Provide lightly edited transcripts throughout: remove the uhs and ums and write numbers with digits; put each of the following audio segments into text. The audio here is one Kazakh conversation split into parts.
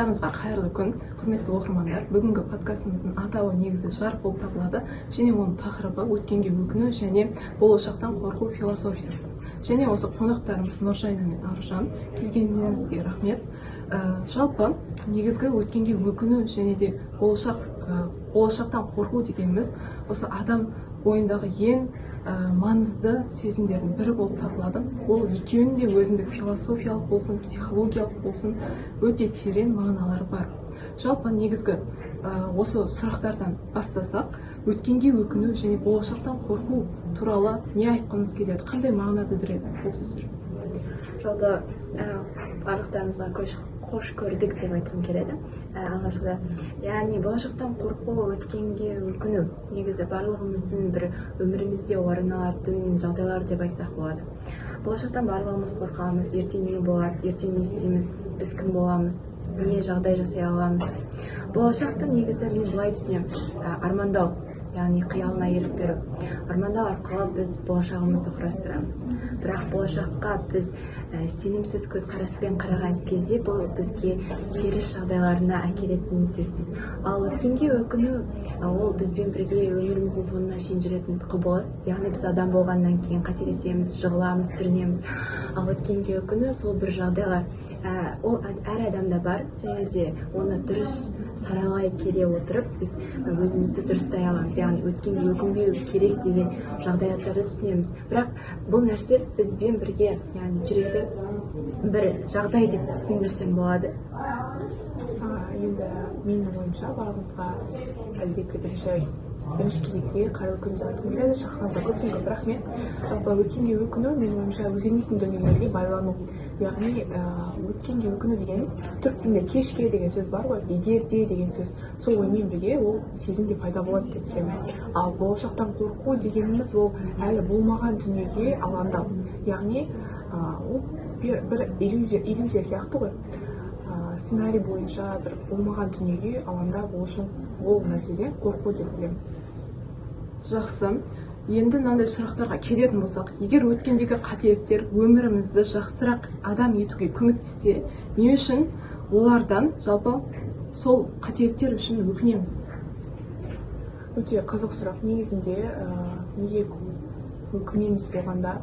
Барлықтарыңызға қайырлы күн, құрметті оқырмандар. Бүгінгі подкастымыздың атауы негізі жарық болып табылады. Және оның тақырыбы өткенге өкіну және болашақтан қорқу философиясы. Және осы қонақтарымыз Нұржайна мен Аружан, келгендеріңізге рахмет. Жалпы негізгі өткенге өкіну және де болашақтан қорқу дегеніміз осы адам бойындағы ең маңызды сезімдердің бірі болып табылады. Ол екеуінің де өзіндік философиялық болсын, психологиялық болсын, өте терең мағыналары бар. Жалпы негізгі осы сұрақтардан бастасақ, өткенге өкіну және болашақтан қорқу туралы не айтқыңыз келеді? Қандай мағына білдіреді бұл сөздер? Жалпы барлықтарыңызға қош көрдік деп айтқым келеді. Алғашқыда, яғни болашақтан қорқу, өткенге өкіну негізі барлығымыздың бір өмірімізде орын алатын жағдайлар деп айтсақ болады. Болашақтан барлығымыз қорқамыз, ертең не болады, ертең не істейміз, біз кім боламыз, не жағдай жасай аламыз. Болашақты негізі мен былай түсінемін, армандау, яғни қиялына ерік беру. Армандау арқылы біз болашағымызды құрастырамыз. Бірақ болашаққа біз сенімсіз көзқараспен қараған кезде бұл бізге теріс жағдайларына әкелетіні сөзсіз. Ал өткенге өкіну, ол бізбен бірге өміріміздің соңына шейін жүретін құбылыс. Яғни біз адам болғаннан кейін қателесеміз, жығыламыз, сүрінеміз. Ал өткенге өкіну сол бір жағдайлар. Ол әр адамда бар, және де оны дұрыс саралай келе отырып, біз өзімізді дұрыстай аламыз. Яғни өткенге өкінбеу керек деген жағдаяттарды түсінеміз. Бірақ бұл нәрсе бізбен бірге, яғни жүреді бір жағдай деп түсіндірсем болады. Енді менің ойымша барлығыңызға әлбетте бірінші кезекте қайырлы күн деп айтқым келеді. Шақырғаныңызға көптен көп рахмет. Жалпы өткенге өкіну менің ойымша өзгермейтін дүниелерге байлану. Яғни өткенге өкіну дегеніміз түрік тілінде кешке деген сөз бар ғой, егерде деген сөз. Сол оймен бірге ол сезімде пайда болады деп білемін. Ал болашақтан қорқу дегеніміз ол әлі болмаған дүниеге алаңдау. Яғни ол бір иллюзия сияқты ғой. Сценарий бойынша бір болмаған дүниеге алаңдап ол нәрседен қорқу деп білемін. Жақсы. Енді мынандай сұрақтарға келетін болсақ, егер өткендегі қателіктер өмірімізді жақсырақ адам етуге көмектессе, не үшін олардан жалпы сол қателіктер үшін өкінеміз? Өте қызық сұрақ. Негізінде неге өкінеміз болғанда,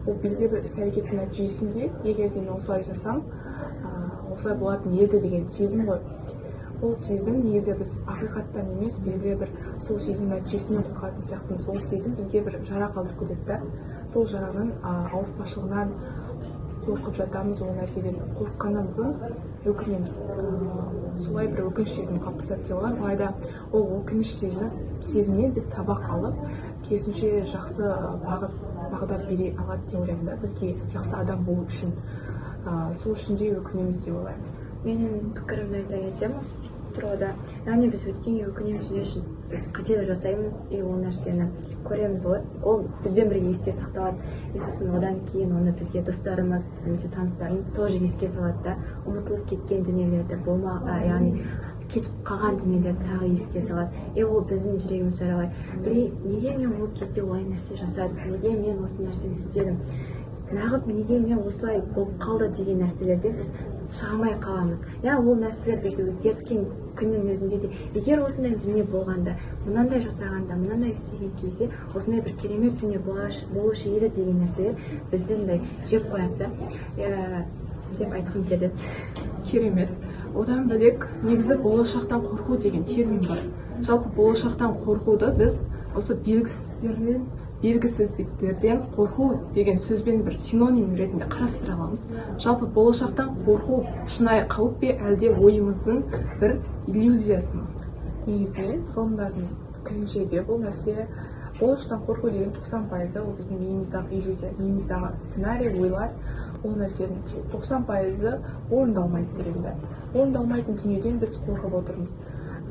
ол белгілі бір іс-әрекеттің нәтижесінде, егер де мен осылай жасам, осылай болатын еді деген сезім ғой. Ол сезім негізі біз ақиқаттан емес, белгілі бір сол сезім нәтижесінен қорқатын сияқтымыз. Ол сезім бізге бір жара қалдырып кетеді. Сол жараның ауыртпашылығынан қорқып жатамыз, ол нәрседен қорыққаннан бұрын өкінеміз. Солай бір өкініш сезім қалыптасады деп ойлаймын. Алайда ол өкініш сезімнен біз сабақ алып, керісінше жақсы бағдар бере алады деп ойлаймын. Бізге жақсы адам болу үшін сол үшін де өкінеміз деп ойлаймын. Менің пікірімді айта кетсем, тұрғыда, яғни біз өткенге өкінеміз не үшін? Біз қателік жасаймыз, ол нәрсені көреміз ғой. Ол бізбен бірге есте сақталады. Сосын одан кейін оны бізге достарымыз, немесе таныстарымыз тоже еске салады да, ұмытылып кеткен дүниелерді яғни кетіп қалған дүниелерді тағы еске салады. Ол біздің жүрегіміз жаралай. Неге мен ол кезде олай нәрсе жасадым? Неге мен осы нәрсені істедім? Нағып неге мен осылай болып қалды деген нәрселерде біз шығамай қаламыз. Ол нәрселер бізді өзгерткен күннің өзінде де, егер осындай дүние болғанда, мынандай жасағанда, мынандай істеген кезде, осындай бір керемет дүние болушы еді деген нәрселер бізді жеп қояды деп айтқым келеді. Керемет. Одан бөлек негізі болашақтан қорқу деген термин бар. Жалпы болашақтан қорқуды біз осы белгісіздіктерден қорқу деген сөзбен бір синоним ретінде қарастыра аламыз. Жалпы болашақтан қорқу шынайы қауіп пе, әлде ойымыздың бір иллюзиясы ма? Негізінен ғылымдардың пікірінше де бұл нәрсе болашақтан қорқу деген 90% ол біздің миымыздағы иллюзия, миымыздағы сценарий, ойлар, ол нәрсенің 90% орындалмайды дегенде. Орындалмайтын дүниеден біз қорқып отырмыз.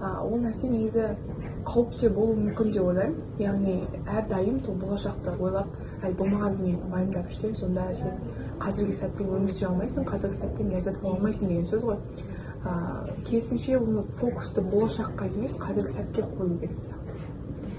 Ол нәрсе негізі қауіпте болуы мүмкін деп ойлаймын. Яғни әрдайым сол болашақты ойлап, әлі болмаған дүниені уайымдап жүрсең, сонда сен қазіргі сәтпен өмір сүре алмайсың, қазіргі сәттен ләззат ала алмайсың деген сөз ғой. Керісінше оны фокусты болашаққа емес, қазіргі сәтке қою керек сияқты.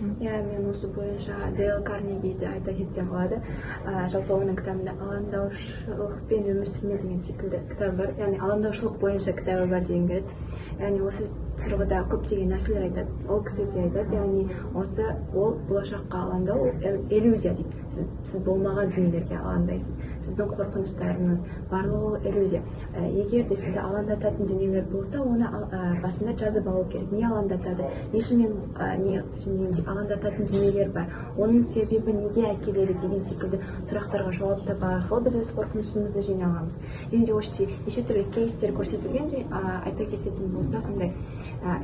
иә, мен осы бойынша Дейл Карнегиді айта кетсем болады. Жалпы оның кітабында алаңдаушылықпен өмір сүрме деген секілді кітап бар, яғни алаңдаушылық бойынша кітабы бар деген келеді. Яғни осы тұрғыда көптеген нәрселер айтады. Ол кісі де айтады, яғни ол болашаққа алаңдау, ол иллюзия дейді. Сіз болмаған дүниелерге алаңдайсыз. Сіздің қорқыныштарыңыз барлығы ол иллюзия. Егер де сізді алаңдататын дүниелер болса, оны басында жазып алу керек. Не алаңдатады? Не үшін алаңдататын дүниелер бар? Оның себебі неге әкеледі деген секілді сұрақтарға жауап табу арқылы біз өз қорқынышымызды жеңе аламыз. Және де осы неше түрлі кейстер көрсетілген, айта кететін болса, қандай?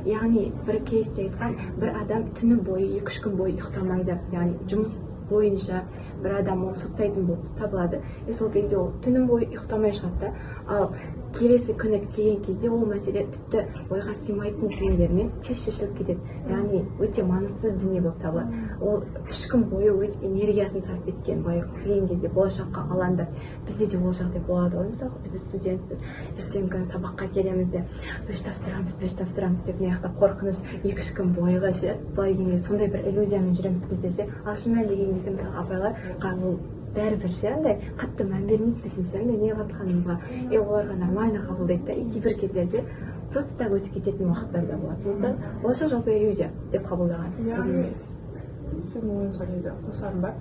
Яғни бір кейсте айтқан, бір адам түні бойы 2-3 күн бойы ұйықтамайды, яғни жұмыс бойынша бір адам оны соттайтын болып табылады. Сол кезде ол түні бойы ұйықтамай шығады, ал келесі күні келген кезде ол мәселе тіпті ойға сыймайтын дүниелермен тез шешіліп кетеді. Яғни өте маңызсыз дүние болып табылады. Ол 3 күн бойы өз энергиясын сарп еткен, келген кезде болашаққа алаңда. Бізде де ол жағдай болады ғой, мысалы, біз студентпіз, ертеңгі күні сабаққа келеміз де бөш тапсырамыз деп мына жақта қорқыныш 2-3 күн бойғы ше, былай келгенде сондай бір иллюзиямен жүреміз бізде ше. Ал шын мәнінде келген кезде мысалы апайлар бәрібір ше, андай қатты мән бермейді біздің ше, не қатқанымызға, оларға нормально қабылдайды да, кейбір кездерде просто так өтіп кететін уақыттар да болады. Сондықтан болашақ жалпы иллюзия деп қабылдаған. Яғни сіздің ойыңызға негізі қосарым бар.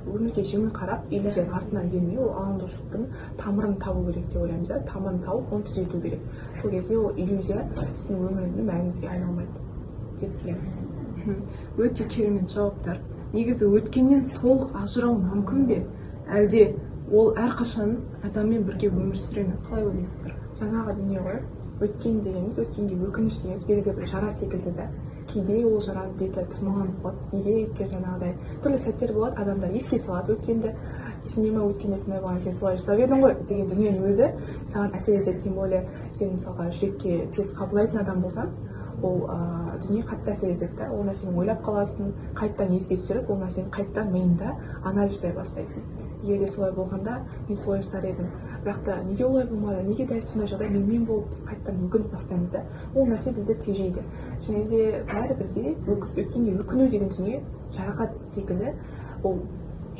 Өмірге жеңіл қарап, иллюзияның артынан келмей, ол алаңдаушылықтың тамырын табу керек деп ойлаймыз да, тамырын тауып, оны түзету керек. Сол кезде ол иллюзия сіздің өміріңіздің мәніңізге айналмайды деп білеміз. Өте керемет жауаптар. Негізі өткеннен толық ажырау мүмкін бе? Әлде ол әрқашан адаммен бірге өмір сүре ме? Қалай ойлайсыздар? Жаңағы дүние ғой, өткен дегеніміз, өткенге өкініш дегеніміз белгілі бір жара секілді да. Кейде ол жараның беті тырмаланып қалады. Неге? Өйткені жаңағыдай түрлі сәттер болады, адамдар еске салады өткенді. Есіңде ме, өткенде сондай болған, сен солай жасап едің ғой деген дүниенің өзі саған әсер етеді. Тем более сен мысалға жүрекке тез қабылдайтын адам болсаң, ол дүние қатты әсер етеді да, ол нәрсені ойлап қаласың, қайттан еске түсіріп, ол нәрсені қайттан миыңда анализ жасай бастайсың. Егер де солай болғанда, мен солай жасар едім, бірақ та неге олай болмады, неге дәл сондай жағдай менімен болды, қайттан өкініп бастаймыз да, ол нәрсе бізді тежейді. Және де бәрібірде өткенге өкіну деген дүние жарақат секілді, ол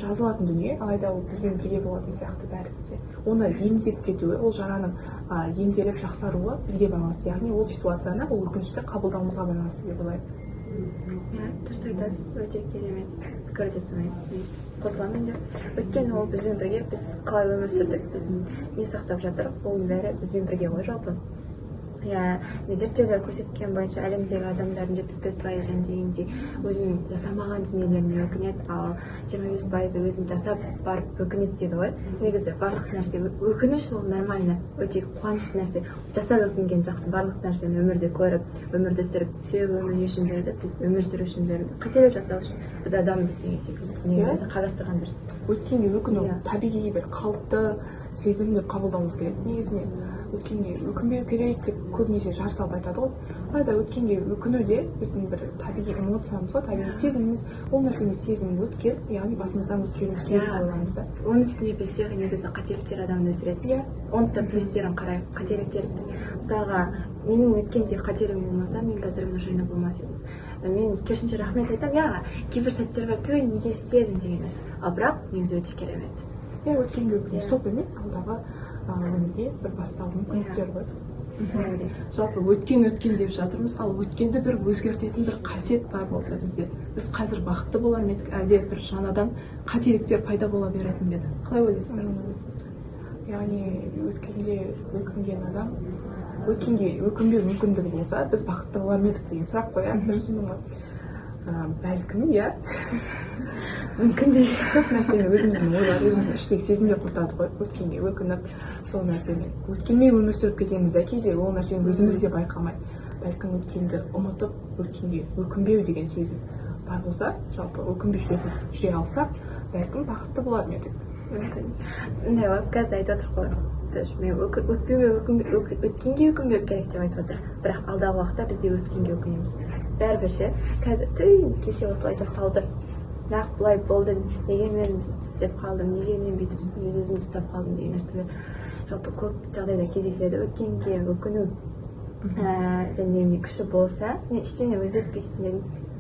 жазылатын дүние, алайда ол бізбен бірге болатын сияқты бәрібірде. Оны емдеп кетуі, ол жараның емделіп жақсаруы бізге байланысты, яғни ол ситуацияны, ол өкінішті қабылдауымызға байланысты деп ойлаймын. Дұрыс айтады, өте керемет пікір деп санаймын. Қосыламын да. Өйткені ол бізбен бірге, біз қалай өмір сүрдік, біз не сақтап жатырық, оның бәрі бізбен бірге ғой жалпы. Зерттеулер көрсеткен бойынша әлемдегі адамдардың 75% дегендей өзін жасамаған дүниелеріне өкінеді, ал 25% өзін жасап барып өкінеді дейді ғой. Негізі барлық нәрсе өкініш, ол нормально, өте қуанышты нәрсе. Жасап өкінген жақсы, барлық нәрсені өмірде көріп, өмірді сүріп, себебі өмір не үшін берді, біз өмір сүру үшін берді, қателік жасау үшін, біз адамбыз деген секілді дүниелерді қарастырған дұрыс. Өткенге өкіну табиғи бір қалыпты сезім деп қабылдауымыз керек. Негізінен өткенге өкінбеу керек деп көбінесе жар салып айтады ғой. Алайда өткенге өкіну де біздің бір табиғи эмоциямыз ғой, табиғи сезіміміз. Ол нәрсені сезім өткен, яғни басымыздан өткеніміз керек деп ойлаймыз да. Оның үстіне бізде негізі қателіктер адамды өсіреді. Оның да плюстерін қарайық. Қателіктер біз, мысалға, менің өткенде қателігім болмаса, мен қазір мына жайында болмас едім. Мен керісінше рахмет айтамын, кейбір сәттер бар, түй неге істедім деген нәрсе. Ал бірақ негізі өте керемет. Өткенге өкіну стоп емес, алдағы өмірге бір бастау мүмкіндіктер бар. Жалпы өткен деп жатырмыз, ал өткенді бір өзгертетін бір қасиет бар болса бізде, біз қазір бақытты болар ма едік, әлде бір жаңадан қателіктер пайда бола беретін бе еді? Қалай ойлайсыздар? Яғни өткенге өкінген адам, өткенге өкінбеу мүмкіндігі болса, біз бақытты болар ма едік деген сұрақ қой, дұрысың ба? Бәлкім, мүмкін де көп нәрсені өзіміздің ойлар, өзіміздің іштегі сезімге құртады ғой. Өткенге өкініп, сол нәрсемен өткенмен өмір сүріп кетеміз де, кейде ол нәрсені өзіміз де байқамай. Бәлкім өткенді ұмытып, өткенге өкінбеу деген сезім бар болса, жалпы өкінбей жүре алсақ, бәлкім бақытты болар ма едік. Мүмкін. Қазір айтып отыр ғой. Өткенге өкінбеу керек деп айтып отыр. Бірақ алдағы уақытта бізде өткенге өкінеміз. Бәрібір ше, қазір кеше осылай жасалды. Нақ бұлай болды, неге мен істеп қалдым, неге мен бүйтіп өзімді ұстап қалдым деген нәрселер жалпы көп жағдайда кездеседі. Өткенге өкіну және күші болса, ештеңе өзгертпейсің,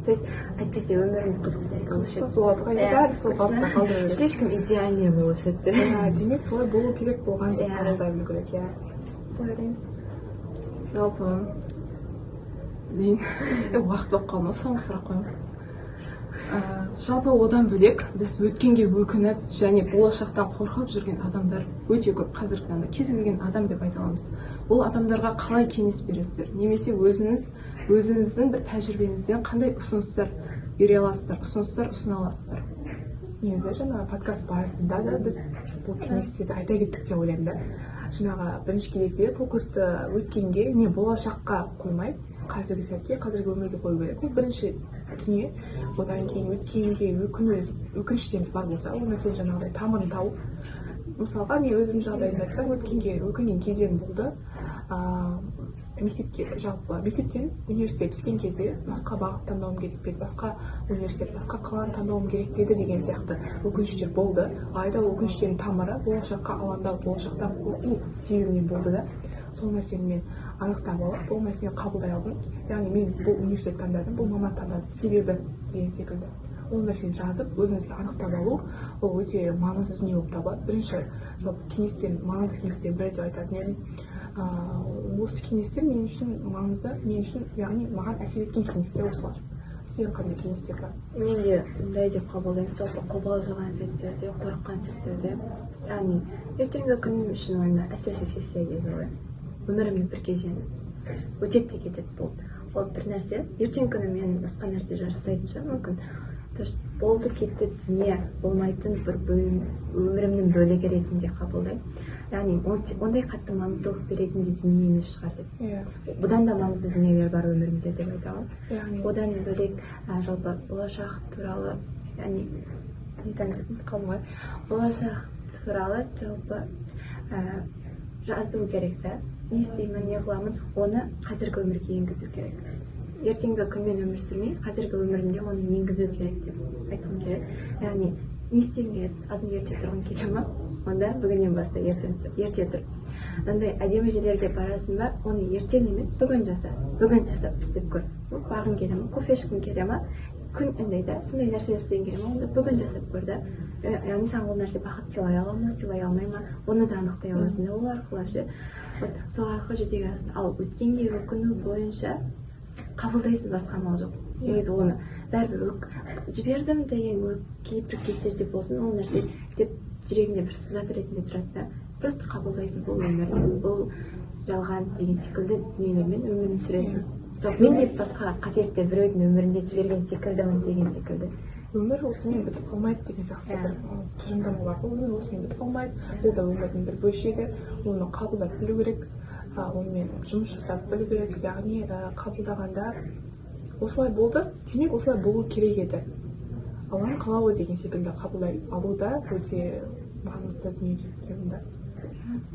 То есть әйтпесе өмірім қызықсыз болушы қызықсыз болады ғой, бәрі сол қалыпта қалдыра береді. Слишком идеальный болушы еді. Демек солай болу керек болған деп қабылдай білу керек. Иә, солай ойлаймыз. жалпы лейн уақыт болып қалды ма, соңғы сұрақ қоямын. Жалпы одан бөлек біз өткенге өкініп және болашақтан қорқып жүрген адамдар өте көп қазіргі таңда. Кез келген адам деп айта аламыз. Бұл адамдарға қалай кеңес бересіздер? Немесе өзіңіздің бір тәжірибеңізден қандай ұсыныстар бере аласыздар, ұсыныстар ұсына аласыздар? Негізі жаңағы подкаст барысында да біз бұл кеңестерді айта кеттік деп ойлаймын да. Жаңағы бірінші кезекте фокусты өткенге не болашаққа қоймай, қазіргі сәтке, қазіргі өмірге қою керек. Бұл бірінші дүние. Одан кейін өткенге өкініштеріңіз бар болса, оны сен жаңағыдай тамырын тауып, мысалға мен өзім жағдайымды айтсам, өткенге өкінген кезем болды. Мектептен университетке түскен кезде басқа бағыт таңдауым керек пе еді, басқа университет, басқа қаланы таңдауым керек пе еді деген сияқты өкініштер болды. Алайда ол өкініштердің тамыры болашаққа алаңдау, болашақтан қорқу себебінен болды да. Сол нәрсені мен анықтап алып, бұл нәрсені қабылдай алдым. Яғни мен бұл университет таңдадым, бұл маман таңдадым, себебі деген секілді. Ол нәрсені жазып, өзіңізге анықтап алу, ол өте маңызды дүние болып табылады. Бірінші, маңызды кеңестердің бірі деп айтатын едім. Осы кеңестер мен үшін маңызды, мен үшін, яғни маған әсер еткен кеңестер осылар. Сіздердің қандай кеңестер бар? Мен де мындай деп қабылдаймын, жалпы қобалжыған сәттерде, қорыққан сәттерде, яғни ертеңгі күнім үшін ойымда әсіресе сессия кезі ғой. Өмірімнің бір кезеңі өтеді де кетеді болды. Ол бір нәрсе, ертеңгі күні мен басқа нәрсе жасайтынша мүмкін. Болды кетті дүние болмайтын бір өмірімнің бөлігі ретінде қабылдаймын. Яғни ондай қатты маңыздылық беретін де дүние емес шығар деп. Бұдан да маңызды дүниелер бар өмірімде деп айтамын. Одан бөлек жалпы болашақ туралы, яғни болашақ туралы жалпы жазу керек та. Не істеймін, не қыламын, оны қазіргі өмірге енгізу керек. Ертеңгі күнмен өмір сүрмей, қазіргі өмірімде оны енгізу керек деп айтқым келеді. Яғни не істеймін келеді, азын ерте тұрғың келе ма? Онда бүгіннен баста ерте тұр. Андай әдемі жерлерге барасың ба, оны ертең емес, бүгін жасап істеп көр. Бағың келе ма, кофе ішкің келе ма? Күн андайда, сондай нәрселер істеген келе ма, онда бүгін жасап көр да. Яғни саған ол нәрсе бақыт сыйлай ала ма, сыйлай алмай ма, оны да анықтай аласың да. Ол арқылы сол арқылы жүзеге асырасың. Ал өткенге өкіну бойынша қабылдайсың, басқа амал жоқ. Негізі оны бәрібір жібердім деген кейбір кездерде болсын, ол нәрсе деп жүрегіңде бір сызат ретінде тұрады да. Просто қабылдайсың, бұл өмір, бұл жалған деген секілді дүниелермен өмірін сүресің. Мен де басқа қателіктер біреудің өмірінде жіберген секілдімін деген секілді. Өмір осымен бітіп қалмайды деген жақсы бір тұжырымдама бар. Өмір осымен бітіп қалмайды. Бұл да өмірдің бір бөлшегі. Оны қабылдап білу керек, онымен жұмыс жасап білу керек. Яғни қабылдағанда осылай болды, демек осылай болу керек еді. Алланың қалауы деген секілді қабылдай алу да өте маңызды дүние деп ойлаймын да.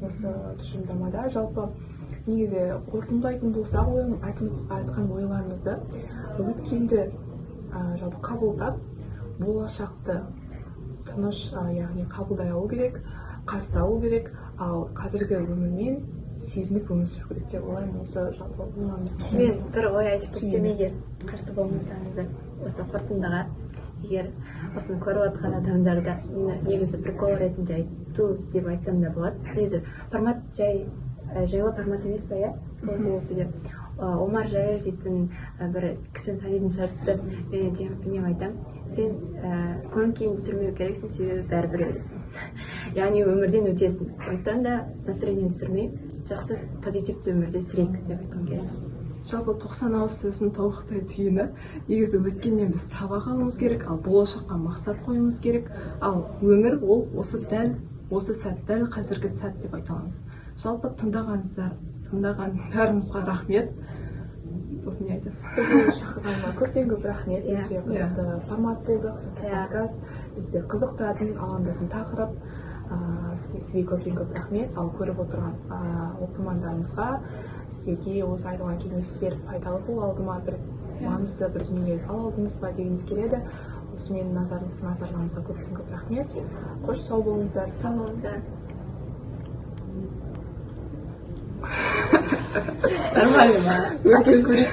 Осы тұжырымдамада жалпы негізі қорытындылайтын болсақ, айтқан ойларымызды өткенді жалпы қабылдап, болашақты тыныш, яғни қабылдай алу керек, қарсы алу керек, ал қазіргі өмірмен сезініп өмір сүру керек деп ойлаймын. Осы жалпы ойларымызды. Мен бір ой айтып кетсем, егер қарсы болмасаңыздар, осы қорытындыға, егер осыны көріп отқан адамдарда негізі прикол ретінде айту деп айтсам да болады. Негізі формат жайлы формат емес па, сол себепті де Омар Жайыр дейтін бір кісіні танитын шығарсыздар. Мен не айтамын, сен көңіл күйін түсірмеу керексің, себебі бәрібір өлесің. Яғни өмірден өтесің. Сондықтан да настроениені түсірмей, жақсы позитивті өмірде сүрейік деп айтқым келеді. Жалпы 90 ауыз сөздің тобықтай түйіні, негізі өткеннен біз сабақ алуымыз керек, ал болашаққа мақсат қоюымыз керек, ал өмір ол осы сәт, дәл қазіргі сәт деп айта аламыз. Жалпы тыңдаған бәріңізге рахмет. Сосын не айтады? Бізді шақырғанға көптен көп рахмет. Өте қызықты формат болды, қызықты подкаст. Бізді қызықтыратын, алаңдайтын тақырып. Сізге көптен көп рахмет. Ал көріп отырған оқырмандарымызға сізге осы айтылған кеңестер пайдалы бола алды ма, бір маңызды бір дүниелерді ала алдыңыз ба дегіміз келеді. Осымен назарларыңызға көптен көп рахмет. Қош, сау болыңыздар. Сау болыңыздар. Нормально ма? Өкеш көрейік.